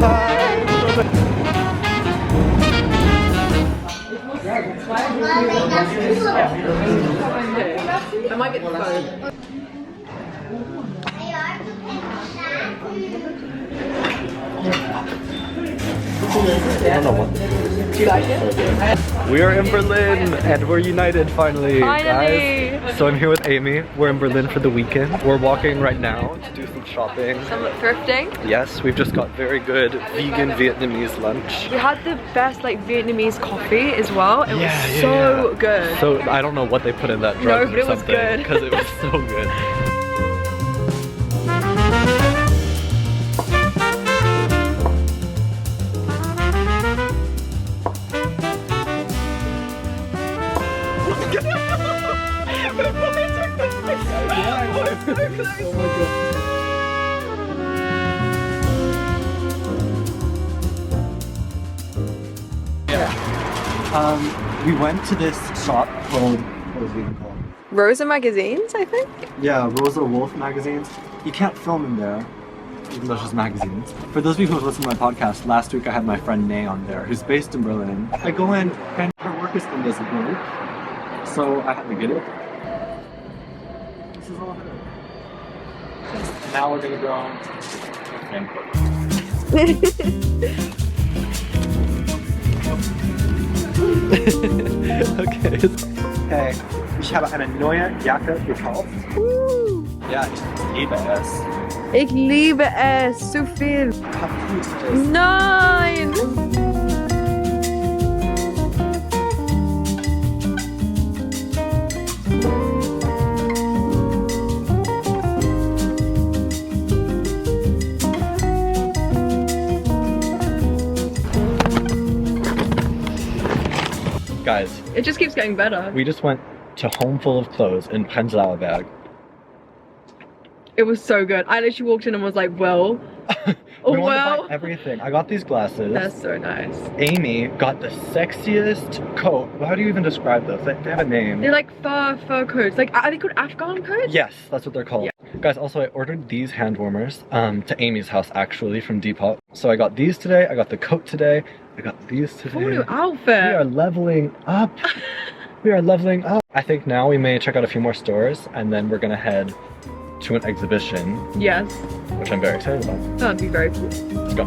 I might get the phone. Do you like it? We are in Berlin and we're united finally, guys. So I'm here with Amy. We're in Berlin for the weekend. We're walking right now to do some shopping. Some thrifting. Yes, we've just got very good vegan Vietnamese lunch. We had the best like Vietnamese coffee as well. It was so good. So I don't know what they put in that drug but it was good. because it was so good. We went to this shop called, what was it even called? Rosa magazines, I think? Yeah, Rosa Wolf magazines. You can't film in there, even though it's just magazines. For those of you who have listened to my podcast, last week I had my friend Nay on there, who's based in Berlin. I go in and her work is in this group, so I had to get it. This is all her. Now we're gonna go and Okay. Hey, ich habe eine neue Jacke gekauft. Ja, ich liebe es. Ich liebe es so viel. Kaputt ist. Nein! Guys, It just keeps getting better. we just went to Home Full of Clothes in Prenzlauer Berg. It was so good. I literally walked in and was like, well, We wanted to buy everything. I got these glasses. That's so nice. Amy got the sexiest coat. How do you even describe those? They have a name. They're like fur coats. Like, are they called Afghan coats? Yes, that's what they're called. Yeah. Guys, also I ordered these hand warmers to Amy's house actually from Depop. So I got these today, I got the coat today, I got these today. Full new We outfit. are leveling up. We are leveling up. I think now we may check out a few more stores and then we're gonna head to an exhibition. Yes. Which I'm very excited about. That'd be very cool. Let's go.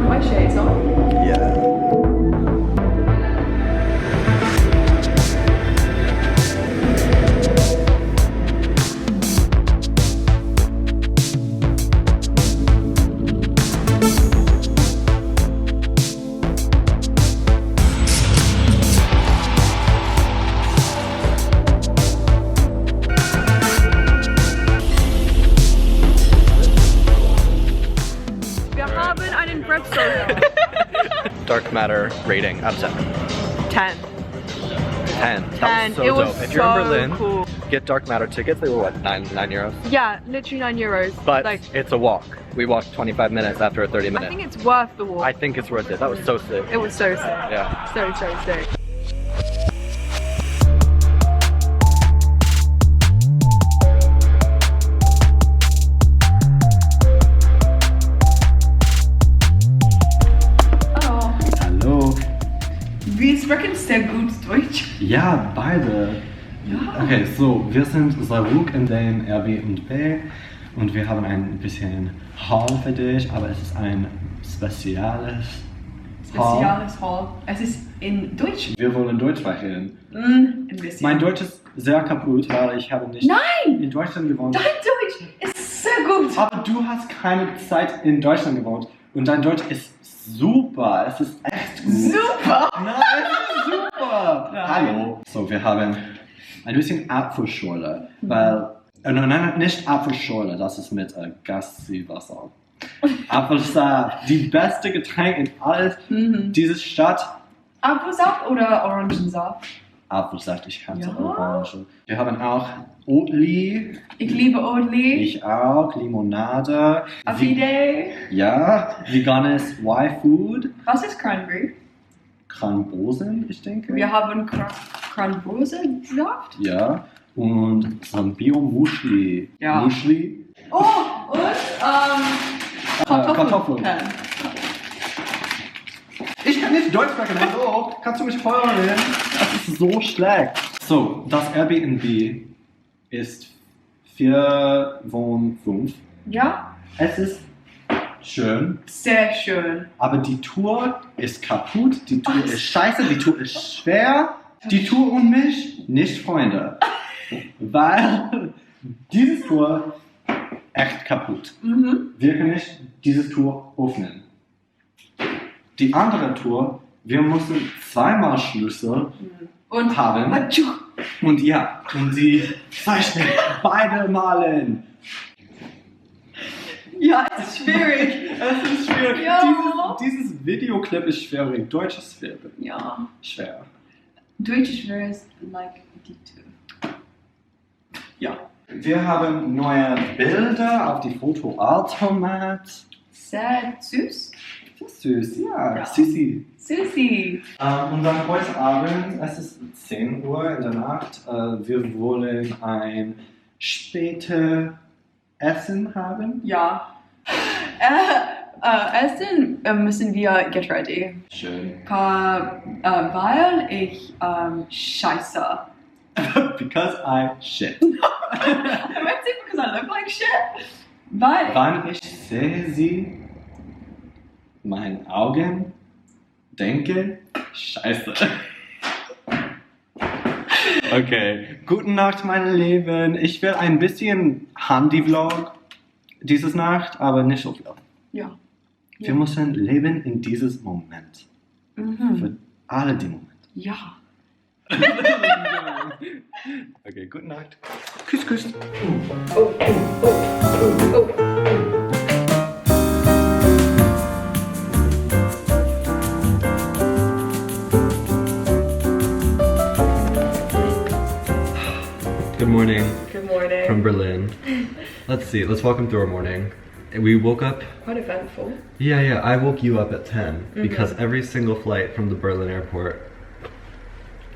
My shades on. Yeah. Dark matter rating out of 7. 10. 10. That was so It was dope. If you're in so Berlin, cool. get Dark Matter tickets. They were what, 9 euros? Yeah, literally €9. But like, it's a walk. We walked 25 minutes after a 30-minute. I think it's worth the walk. I think it's worth it. That was so sick. It was so sick. Yeah. So sick. Hallo. Wir sprechen sehr gut Deutsch. Ja, beide. Ja. Okay, so, wir sind zurück in den Airbnb und wir haben ein bisschen Haul für dich, aber es ist ein spezielles Haul. Spezielles Hall. Es ist in Deutsch. Wir wollen Deutsch sprechen. Ein bisschen. Mein Deutsch ist sehr kaputt, weil ich habe nicht Nein! in Deutschland gewohnt. Dein Deutsch ist sehr gut. Aber du hast keine Zeit in Deutschland gewohnt und dein Deutsch ist super. Es ist echt gut. Super. Nein, es ist super. Nein. Hallo. So, wir haben ein bisschen Apfelschorle, weil, nein, nicht Apfelschorle, das ist mit Gaswasser. Apfelsaft, die beste Getränk in all dieses Stadt. Apfelsaft oder Orangensaft? Apfelsaft, ich hasse Ja. Orange. Wir haben auch Oatly. Ich liebe Oatly. Ich auch. Limonade. Afide. Ja. Veganes Y-Food. Was ist Cranberry? Kranbosen, ich denke. Wir haben Cranberry-Saft. Ja. Und so ein Bio-Muschli. Ja. Muschli. Oh, und Kartoffeln. Kartoffeln. Ich kann nicht Deutsch sprechen, hallo. Kannst du mich feuern? Das ist so schlecht. So, das Airbnb ist 4 Wohn 5. Ja, Es ist schön, sehr schön. aber die Tour ist kaputt, die Tour ist scheiße, die Tour ist schwer. Die Tour und mich nicht Freunde. Weil diese Tour echt kaputt. Wir können nicht diese Tour öffnen. Die andere Tour, wir mussten zweimal Schlüssel Und haben. Und ja, und die zeichnen beide malen. ja, es ist schwierig. Es ist schwierig. Ja. Dieses Videoclip ist schwierig. Deutsch ist schwierig. Ja, Schwer. Deutsch ist schwer, like die Tür. Ja, Wir haben neue Bilder auf die Photoautomat. sehr süß. Das ist süß, ja. Ja. Sissi. Susi. Und dann heute Abend, es ist 10 Uhr in der Nacht, wir wollen ein spätes Essen haben. Ja. Erstens müssen wir get ready. Schön. Weil ich scheiße. Because I shit. I might say because I look like shit. Weil Wann ich sehe sie, meinen Augen, denke, scheiße. Okay, gute Nacht, meine Lieben. Ich will ein bisschen Handy-Vlog dieses Nacht, aber nicht so viel. ja. Wir müssen leben in dieses Moment. Für alle die Momente. Ja. Okay, gute Nacht. Küss, küss. Oh. Good morning Good morning. from Berlin. Let's see, let's walk them through our morning. We woke up. Quite eventful. Yeah, I woke you up at 10 because every single flight from the Berlin airport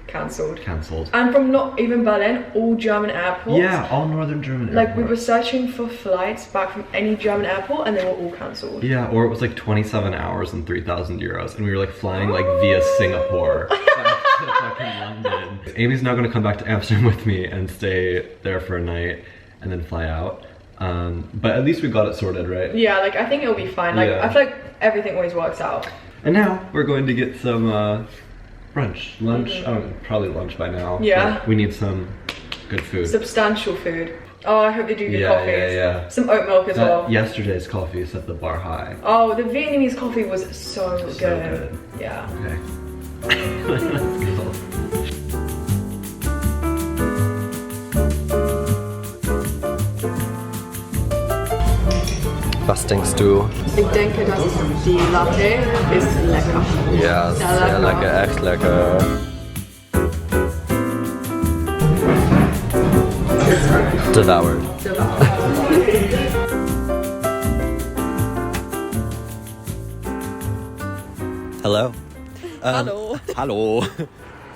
Cancelled. cancelled. And from not even Berlin, all German airports. Yeah, all northern German Like we were airports. searching for flights back from any German airport and they were all cancelled. Yeah, or it was like 27 hours and 3,000 euros, and we were like flying like via Singapore back to fucking London. Amy's now gonna come back to Amsterdam with me and stay there for a night and then fly out. But at least we got it sorted, right? Yeah, like I think it'll be fine. Like Yeah. I feel like everything always works out. And now we're going to get some brunch, lunch. Oh, probably lunch by now. Yeah. but we need some good food. Substantial food. Oh, I hope they do good Yeah, coffees. yeah. Some oat milk as well. Yesterday's coffee set the bar high. Oh, the Vietnamese coffee was so good. good. Yeah. Okay. Let's go. Was denkst du? Ich denke, dass die Latte ist lecker. Ja, sehr lecker, echt lecker. Devoured. Hello. Hello. Hello.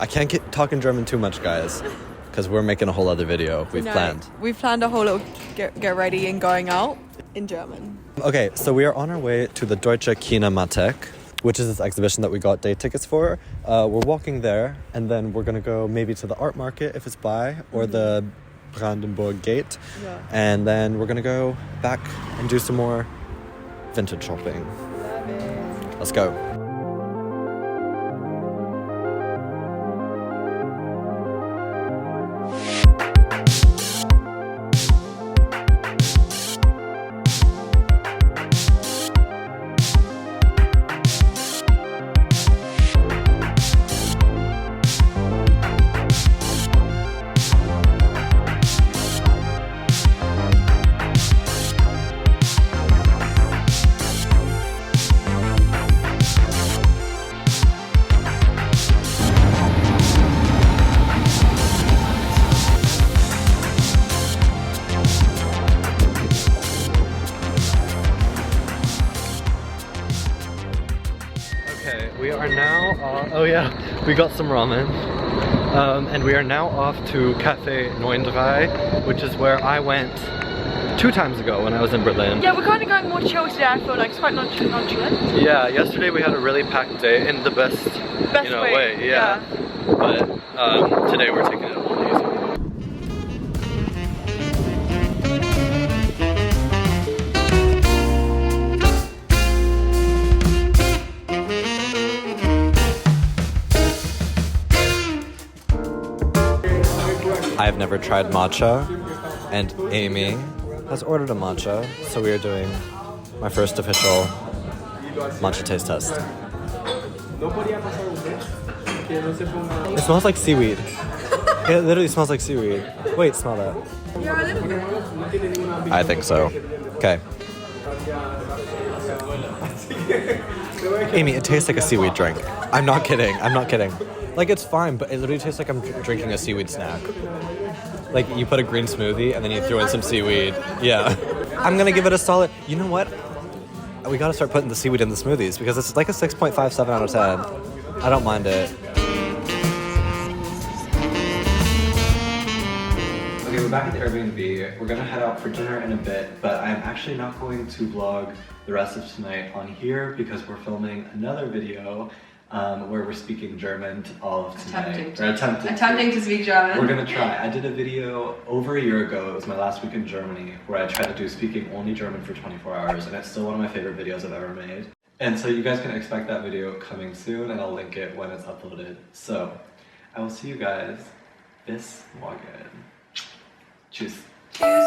I can't talk in German too much, guys, because we're making a whole other video we've planned. We've planned a whole little get ready and going out in German. Okay, so we are on our way to the Deutsche Kinemathek, which is this exhibition that we got day tickets for. We're walking there, and then we're gonna go maybe to the art market if it's by, or the Brandenburg Gate, Yeah. and then we're gonna go back and do some more vintage shopping. Love it. Let's go. So yeah, we got some ramen. And we are now off to Cafe 93, which is where I went 2 times ago when I was in Berlin. Yeah, we're kind of going more chill today. I feel like it's quite nonchalant. Yeah, yesterday we had a really packed day in the best you know, way. Yeah. But today we're taking it a little easy. I've never tried matcha, and Amy has ordered a matcha, so we are doing my first official matcha taste test. It smells like seaweed. It literally smells like seaweed. Wait, smell that. Yeah, a little bit. I think so. Okay. Amy, it tastes like a seaweed drink. I'm not kidding. I'm not kidding. Like, it's fine, but it literally tastes like I'm drinking a seaweed snack. Like, you put a green smoothie and then you throw in some seaweed. Yeah. I'm gonna give it a solid... You know what? We gotta start putting the seaweed in the smoothies because it's like a 6.57 out of 10. I don't mind it. Okay, we're back at the Airbnb. We're gonna head out for dinner in a bit, but I'm actually not going to vlog the rest of tonight on here because we're filming another video where we're speaking German all of tonight. Attempting to speak German. We're gonna try. I did a video over a year ago, it was my last week in Germany, where I tried to do speaking only German for 24 hours, and it's still one of my favorite videos I've ever made. And so you guys can expect that video coming soon, and I'll link it when it's uploaded. So, I will see you guys bis morgen. Tschüss. Cheers.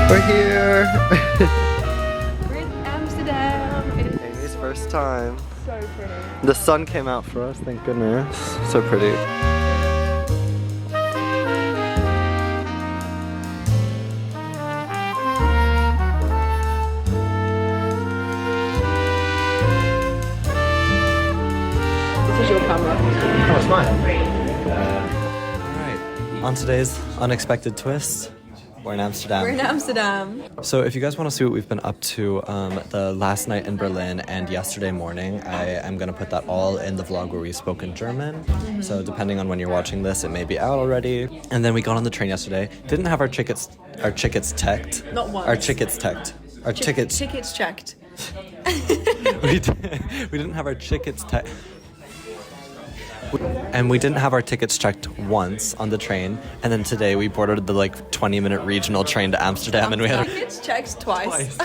We're here! We're in Amsterdam. It is Amy's first time. so pretty. The sun came out for us, thank goodness. So pretty. This is your camera. Oh, it's mine. Alright, on today's unexpected twist, we're in Amsterdam. We're in Amsterdam. So if you guys want to see what we've been up to the last night in Berlin and yesterday morning, I am going to put that all in the vlog where we spoke in German. Mm-hmm. So depending on when you're watching this, it may be out already. And then we got on the train yesterday. Didn't have our tickets checked. Not once. Our tickets checked. Our tickets. Tickets checked. we didn't have our tickets checked. And we didn't have our tickets checked once on the train, and then today we boarded the like 20-minute regional train to Amsterdam, and we had our tickets checked twice.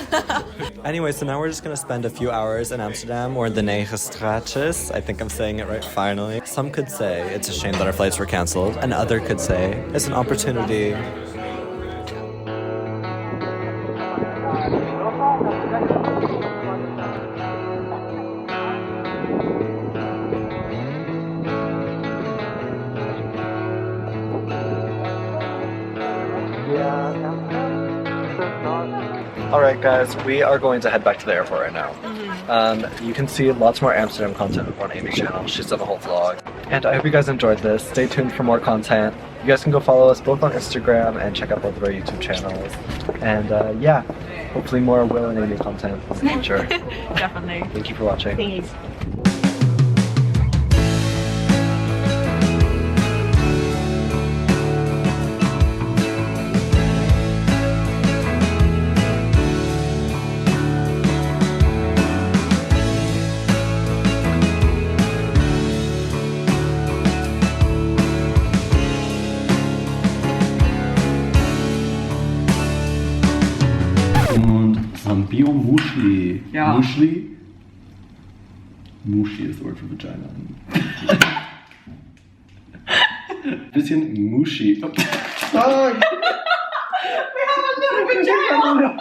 Anyway, so now we're just gonna spend a few hours in Amsterdam, or the Nege Straatjes. I think I'm saying it right finally. Some could say it's a shame that our flights were cancelled, and other could say it's an opportunity. Alright guys, we are going to head back to the airport right now. Mm-hmm. You can see lots more Amsterdam content on Amy's channel. She's done a whole vlog. And I hope you guys enjoyed this. Stay tuned for more content. You guys can go follow us both on Instagram and check out both of our YouTube channels. And yeah, hopefully more Will and Amy content in the future. Definitely. Thank you for watching. Thanks. Und Bio-Muschli. Ja. Muschli? Muschli ist the word for vagina. Bisschen Muschi. Oh. We have a little vagina.